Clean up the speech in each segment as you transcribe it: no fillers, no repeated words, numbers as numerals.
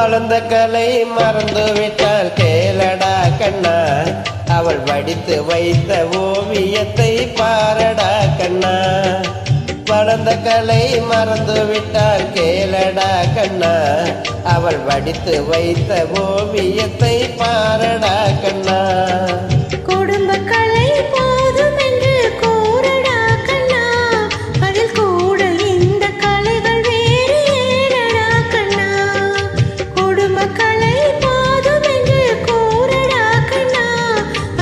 வளர்ந்த கலை மறந்து விட்டால் கேளடா கண்ணா, அவள் வடித்து வைத்த ஓவியத்தை பாரடா கண்ணா. வளர்ந்த கலை மறந்து விட்டால் கேளடா கண்ணா, அவள் வடித்து வைத்த ஓவியத்தை பாரடா கண்ணா. குடும்ப கலை போதும் என்று கூறடா கண்ணா, அதில் கூட இந்த கலைகள் வேறு ஏனடா கண்ணா. குடும்ப கலை போதும் என்று கூறடா கண்ணா,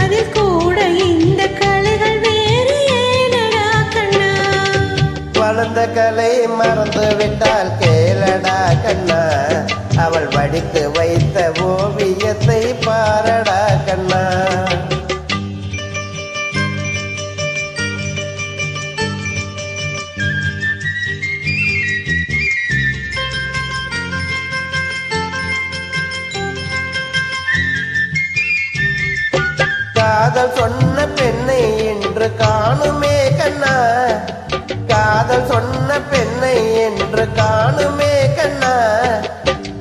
அதில் கூட இந்த கலைகள் வேறு ஏனடா கண்ணா. வளர்ந்த கலை மறந்து விட்டால் கேளடா கண்ணா, அவள் வடித்து வைத்த ஓவியத்தை பாரடா கண்ணா. காதல் சொன்ன பெண்ணை இன்று காணுமே கண்ணா, காதல் சொன்ன பெண்ணை என்று காணுமே கண்ணா.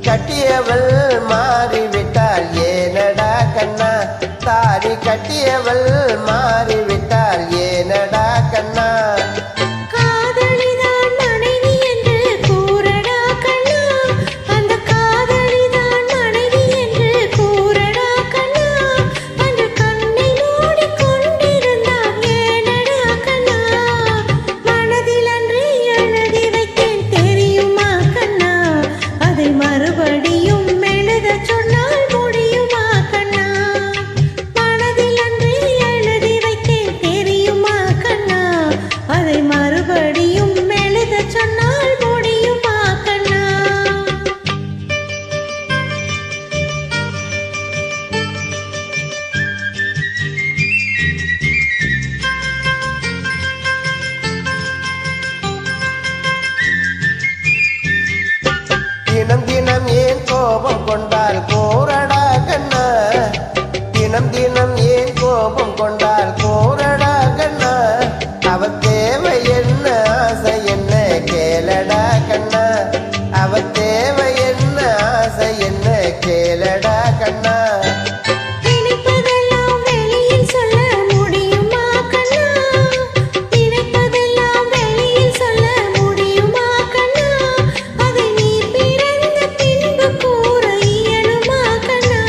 கட்டியவள் மாறிவிட்டால் ஏனடா கண்ணா, தாலி கட்டியவள் மாறிவிட்டால் ஏனடா கண்ணா. காதலிதான் மனைவி என்று கூறடா கண்ணா, அந்த காதலிதான் மனைவி என்று கூறடா கண்ணா. அந்த கண்ணை மூடிக்கொண்டிருந்தால் ஏனடா கண்ணா. மனதில் அன்று எழுதி வைத்தேன் தெரியுமா கண்ணா, அதை மறுபடியும் எழுதச் சொன்னால் முடியுமா கண்ணா. மனதில் அன்று எழுதி வைத்தேன் தெரியுமா கண்ணா, அதை மறுபடியும் எழுதச் சொன்னால் முடியுமா கண்ணா. தினம் தினம் ஏன் கோபம் கொண்டால் கூறடா கண்ணா, தினம் தினம் ஏன் கோபம் கொண்டால் கூறடா கண்ணா. அவ தேவை என்ன ஆசை என்ன கேளடா கண்ணா, அவ தேவை என்ன ஆசை என்ன கேளடா கண்ணா. நினைப்பதெல்லாம் வெளியில் சொல்ல முடியுமா கண்ணா, நினைப்பதெல்லாம் வெளியில் சொல்ல முடியுமா கண்ணா. அதை நீ பிறந்த பின்பு கூற இயலுமா கண்ணா.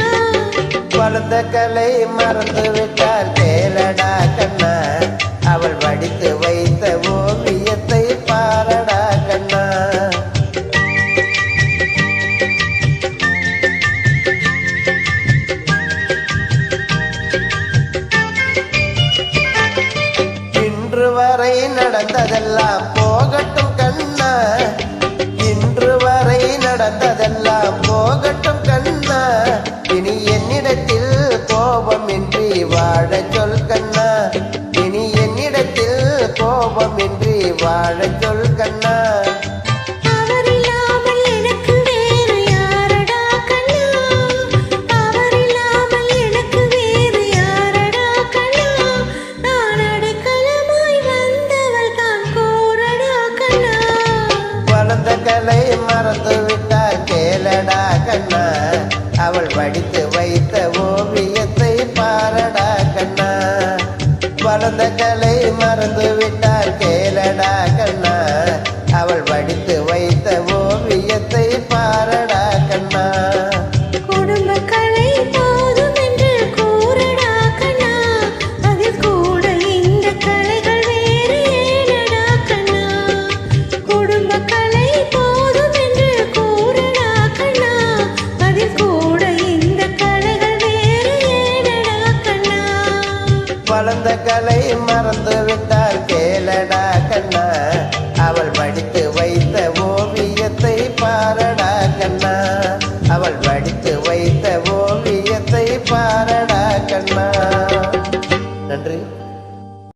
வளர்ந்த கலை மறந்து விட்டால் கேளடா கண்ணா, அவள் வடித்து வைத்த ஓவியத்தை பாரடா கண்ணா. இன்று வரை நடந்ததெல்லாம் போகட்டும் கண்ணா, இன்று வரை நடந்ததெல்லாம் போகட்டும் கண்ணா. இனி என்னிடத்தில் கோபமின்றி வாழச் சொல் கண்ணா, இனி என்னிடத்தில் கோபமின்றி வாழச் சொல் கண்ணா. அவர் இல்லாமல் எனக்கு வேறு யாரடா கண்ணா, அவர் இல்லாமல் எனக்கு வேறு யாரடா கண்ணா. நான் அடைக்கலமாய் வந்தவள் தான் கூறடா கண்ணா. வளர்ந்த கலை மறந்து விட்டால் கேளடா கண்ணா, அவள் வடித்து வைத்த ஓவியத்தை பாரடா கண்ணா. வளர்ந்த கலை மறந்து விட்டால் கேளடா கண்ணா, அவள் வடித்து வைத்த ஓவியத்தை பாரடா கண்ணா. குடும்ப கலை போதும் என்று கூறடா கண்ணா, அதில் கூட இந்த கலைகள் வேறு ஏனடா கண்ணா. குடும்ப கலை போதும் என்று கூறடா கண்ணா, அதில் கூட இந்த கலைகள் வேறு ஏனடா கண்ணா. வளர்ந்த கலை மறந்து விட்டால்